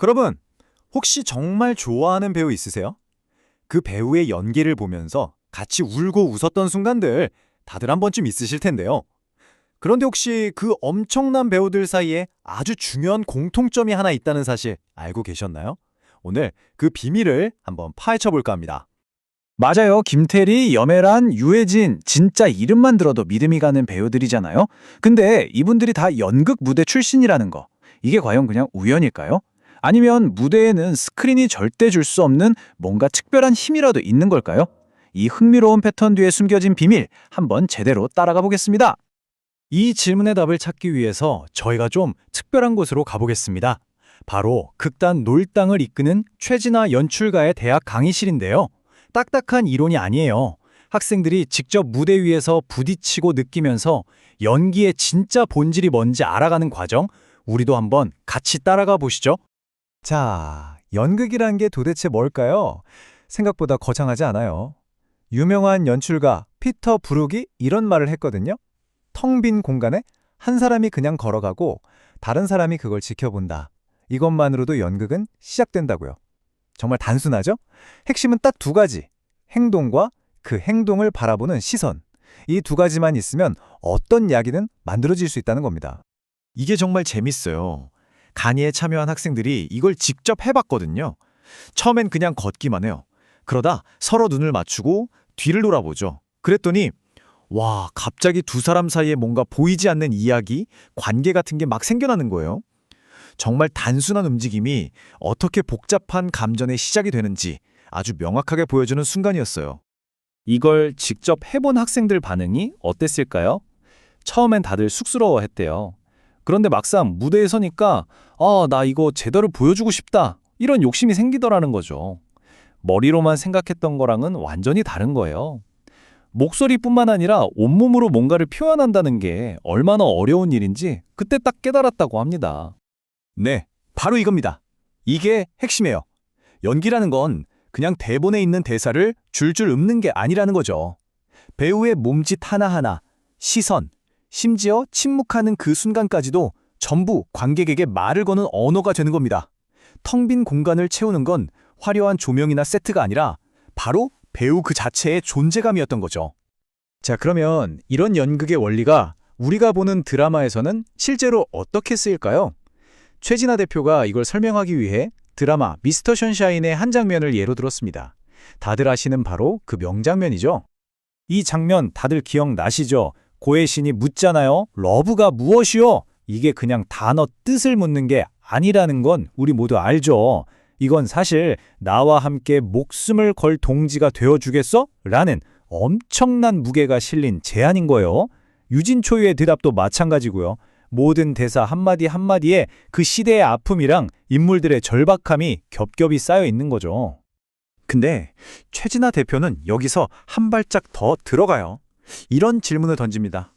그러면 혹시 정말 좋아하는 배우 있으세요? 그 배우의 연기를 보면서 같이 울고 웃었던 순간들 다들 한 번쯤 있으실 텐데요. 그런데 혹시 그 엄청난 배우들 사이에 아주 중요한 공통점이 하나 있다는 사실 알고 계셨나요? 오늘 그 비밀을 한번 파헤쳐 볼까 합니다. 맞아요. 김태리, 염혜란, 유해진 진짜 이름만 들어도 믿음이 가는 배우들이잖아요. 근데 이분들이 다 연극 무대 출신이라는 거. 이게 과연 그냥 우연일까요? 아니면 무대에는 스크린이 절대 줄 수 없는 뭔가 특별한 힘이라도 있는 걸까요? 이 흥미로운 패턴 뒤에 숨겨진 비밀 한번 제대로 따라가 보겠습니다. 이 질문의 답을 찾기 위해서 저희가 좀 특별한 곳으로 가보겠습니다. 바로 극단 놀당을 이끄는 최진아 연출가의 대학 강의실인데요. 딱딱한 이론이 아니에요. 학생들이 직접 무대 위에서 부딪히고 느끼면서 연기의 진짜 본질이 뭔지 알아가는 과정, 우리도 한번 같이 따라가 보시죠. 자, 연극이란 게 도대체 뭘까요? 생각보다 거창하지 않아요. 유명한 연출가 피터 브룩이 이런 말을 했거든요. 텅 빈 공간에 한 사람이 그냥 걸어가고 다른 사람이 그걸 지켜본다. 이것만으로도 연극은 시작된다고요. 정말 단순하죠? 핵심은 딱 두 가지. 행동과 그 행동을 바라보는 시선. 이 두 가지만 있으면 어떤 이야기는 만들어질 수 있다는 겁니다. 이게 정말 재밌어요. 강의에 참여한 학생들이 이걸 직접 해봤거든요. 처음엔 그냥 걷기만 해요. 그러다 서로 눈을 맞추고 뒤를 돌아보죠. 그랬더니 와, 갑자기 두 사람 사이에 뭔가 보이지 않는 이야기, 관계 같은 게 막 생겨나는 거예요. 정말 단순한 움직임이 어떻게 복잡한 감정의 시작이 되는지 아주 명확하게 보여주는 순간이었어요. 이걸 직접 해본 학생들 반응이 어땠을까요? 처음엔 다들 쑥스러워했대요. 그런데 막상 무대에 서니까 나 이거 제대로 보여주고 싶다. 이런 욕심이 생기더라는 거죠. 머리로만 생각했던 거랑은 완전히 다른 거예요. 목소리뿐만 아니라 온몸으로 뭔가를 표현한다는 게 얼마나 어려운 일인지 그때 딱 깨달았다고 합니다. 네, 바로 이겁니다. 이게 핵심이에요. 연기라는 건 그냥 대본에 있는 대사를 줄줄 읊는 게 아니라는 거죠. 배우의 몸짓 하나하나, 시선, 심지어 침묵하는 그 순간까지도 전부 관객에게 말을 거는 언어가 되는 겁니다. 텅 빈 공간을 채우는 건 화려한 조명이나 세트가 아니라 바로 배우 그 자체의 존재감이었던 거죠. 자, 그러면 이런 연극의 원리가 우리가 보는 드라마에서는 실제로 어떻게 쓰일까요? 최진아 대표가 이걸 설명하기 위해 드라마 미스터 션샤인의 한 장면을 예로 들었습니다. 다들 아시는 바로 그 명장면이죠. 이 장면 다들 기억나시죠? 고혜 신이 묻잖아요. 러브가 무엇이요? 이게 그냥 단어 뜻을 묻는 게 아니라는 건 우리 모두 알죠. 이건 사실 나와 함께 목숨을 걸 동지가 되어주겠어? 라는 엄청난 무게가 실린 제안인 거예요. 유진초유의 대답도 마찬가지고요. 모든 대사 한마디 한마디에 그 시대의 아픔이랑 인물들의 절박함이 겹겹이 쌓여 있는 거죠. 근데 최진아 대표는 여기서 한 발짝 더 들어가요. 이런 질문을 던집니다.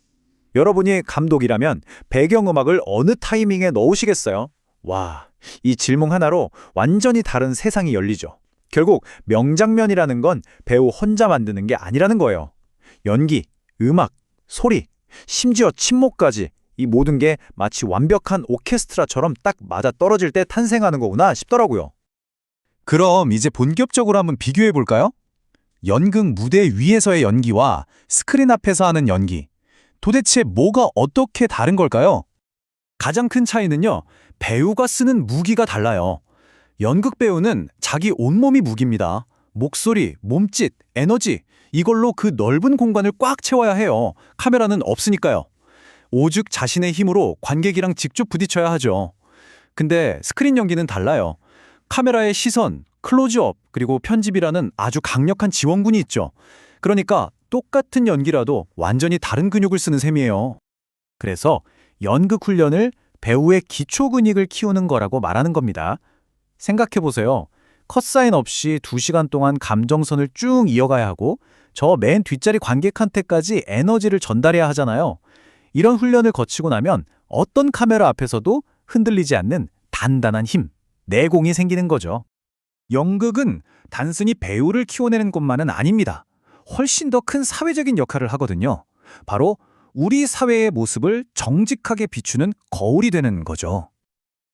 여러분이 감독이라면 배경음악을 어느 타이밍에 넣으시겠어요? 와, 이 질문 하나로 완전히 다른 세상이 열리죠. 결국 명장면이라는 건 배우 혼자 만드는 게 아니라는 거예요. 연기, 음악, 소리, 심지어 침묵까지 이 모든 게 마치 완벽한 오케스트라처럼 딱 맞아떨어질 때 탄생하는 거구나 싶더라고요. 그럼 이제 본격적으로 한번 비교해 볼까요? 연극 무대 위에서의 연기와 스크린 앞에서 하는 연기. 도대체 뭐가 어떻게 다른 걸까요? 가장 큰 차이는요, 배우가 쓰는 무기가 달라요. 연극 배우는 자기 온몸이 무기입니다. 목소리, 몸짓, 에너지, 이걸로 그 넓은 공간을 꽉 채워야 해요. 카메라는 없으니까요. 오직 자신의 힘으로 관객이랑 직접 부딪혀야 하죠. 근데 스크린 연기는 달라요. 카메라의 시선, 클로즈업, 그리고 편집이라는 아주 강력한 지원군이 있죠. 그러니까 똑같은 연기라도 완전히 다른 근육을 쓰는 셈이에요. 그래서 연극 훈련을 배우의 기초 근육을 키우는 거라고 말하는 겁니다. 생각해보세요. 컷사인 없이 2시간 동안 감정선을 쭉 이어가야 하고 저 맨 뒷자리 관객한테까지 에너지를 전달해야 하잖아요. 이런 훈련을 거치고 나면 어떤 카메라 앞에서도 흔들리지 않는 단단한 힘, 내공이 생기는 거죠. 연극은 단순히 배우를 키워내는 것만은 아닙니다. 훨씬 더 큰 사회적인 역할을 하거든요. 바로 우리 사회의 모습을 정직하게 비추는 거울이 되는 거죠.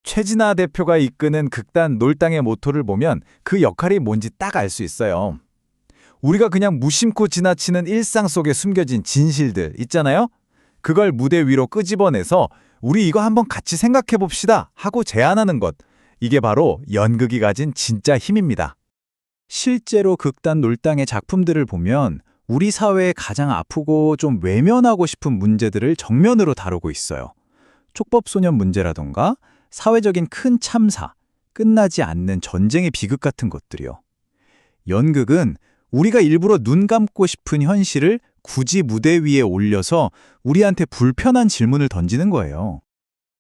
최진아 대표가 이끄는 극단 놀당의 모토를 보면 그 역할이 뭔지 딱 알 수 있어요. 우리가 그냥 무심코 지나치는 일상 속에 숨겨진 진실들 있잖아요? 그걸 무대 위로 끄집어내서 우리 이거 한번 같이 생각해 봅시다 하고 제안하는 것. 이게 바로 연극이 가진 진짜 힘입니다. 실제로 극단 놀당의 작품들을 보면 우리 사회에 가장 아프고 좀 외면하고 싶은 문제들을 정면으로 다루고 있어요. 촉법소년 문제라던가 사회적인 큰 참사, 끝나지 않는 전쟁의 비극 같은 것들이요. 연극은 우리가 일부러 눈 감고 싶은 현실을 굳이 무대 위에 올려서 우리한테 불편한 질문을 던지는 거예요.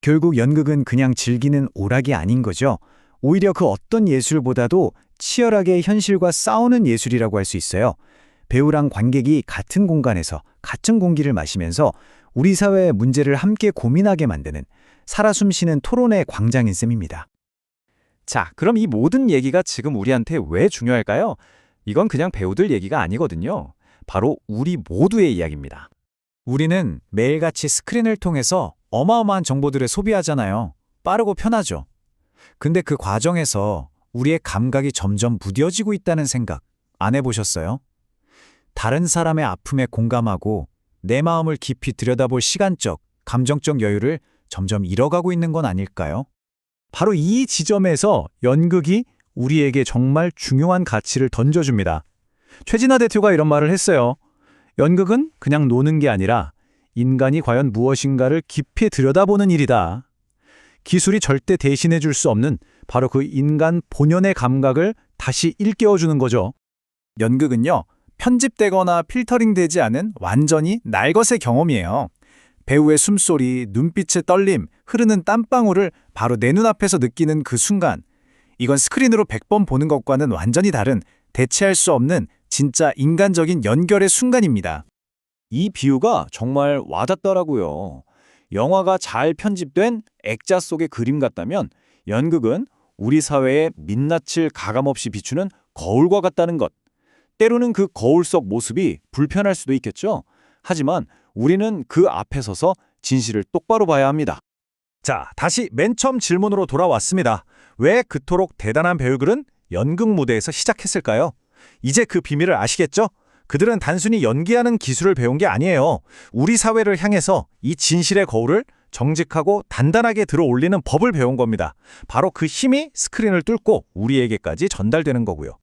결국 연극은 그냥 즐기는 오락이 아닌 거죠. 오히려 그 어떤 예술보다도 치열하게 현실과 싸우는 예술이라고 할 수 있어요. 배우랑 관객이 같은 공간에서 같은 공기를 마시면서 우리 사회의 문제를 함께 고민하게 만드는 살아 숨쉬는 토론의 광장인 셈입니다. 자, 그럼 이 모든 얘기가 지금 우리한테 왜 중요할까요? 이건 그냥 배우들 얘기가 아니거든요. 바로 우리 모두의 이야기입니다. 우리는 매일같이 스크린을 통해서 어마어마한 정보들을 소비하잖아요. 빠르고 편하죠. 근데 그 과정에서 우리의 감각이 점점 무뎌지고 있다는 생각 안 해보셨어요? 다른 사람의 아픔에 공감하고 내 마음을 깊이 들여다볼 시간적, 감정적 여유를 점점 잃어가고 있는 건 아닐까요? 바로 이 지점에서 연극이 우리에게 정말 중요한 가치를 던져줍니다. 최진아 대표가 이런 말을 했어요. 연극은 그냥 노는 게 아니라 인간이 과연 무엇인가를 깊이 들여다보는 일이다. 기술이 절대 대신해 줄 수 없는 바로 그 인간 본연의 감각을 다시 일깨워주는 거죠. 연극은요, 편집되거나 필터링되지 않은 완전히 날것의 경험이에요. 배우의 숨소리, 눈빛의 떨림, 흐르는 땀방울을 바로 내 눈앞에서 느끼는 그 순간. 이건 스크린으로 100번 보는 것과는 완전히 다른, 대체할 수 없는 진짜 인간적인 연결의 순간입니다. 이 비유가 정말 와닿더라고요. 영화가 잘 편집된 액자 속의 그림 같다면 연극은 우리 사회에 민낯을 가감없이 비추는 거울과 같다는 것. 때로는 그 거울 속 모습이 불편할 수도 있겠죠. 하지만 우리는 그 앞에 서서 진실을 똑바로 봐야 합니다. 자, 다시 맨 처음 질문으로 돌아왔습니다. 왜 그토록 대단한 배우들은 연극 무대에서 시작했을까요? 이제 그 비밀을 아시겠죠? 그들은 단순히 연기하는 기술을 배운 게 아니에요. 우리 사회를 향해서 이 진실의 거울을 정직하고 단단하게 들어 올리는 법을 배운 겁니다. 바로 그 힘이 스크린을 뚫고 우리에게까지 전달되는 거고요.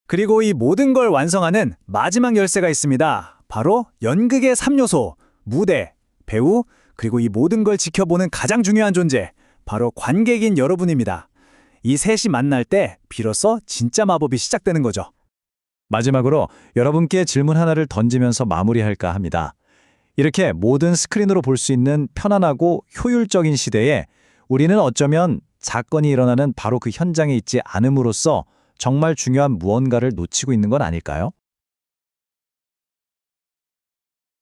그리고 이 모든 걸 완성하는 마지막 열쇠가 있습니다. 바로 연극의 3요소, 무대, 배우, 그리고 이 모든 걸 지켜보는 가장 중요한 존재, 바로 관객인 여러분입니다. 이 셋이 만날 때 비로소 진짜 마법이 시작되는 거죠. 마지막으로 여러분께 질문 하나를 던지면서 마무리할까 합니다. 이렇게 모든 스크린으로 볼 수 있는 편안하고 효율적인 시대에 우리는 어쩌면 사건이 일어나는 바로 그 현장에 있지 않음으로써 정말 중요한 무언가를 놓치고 있는 건 아닐까요?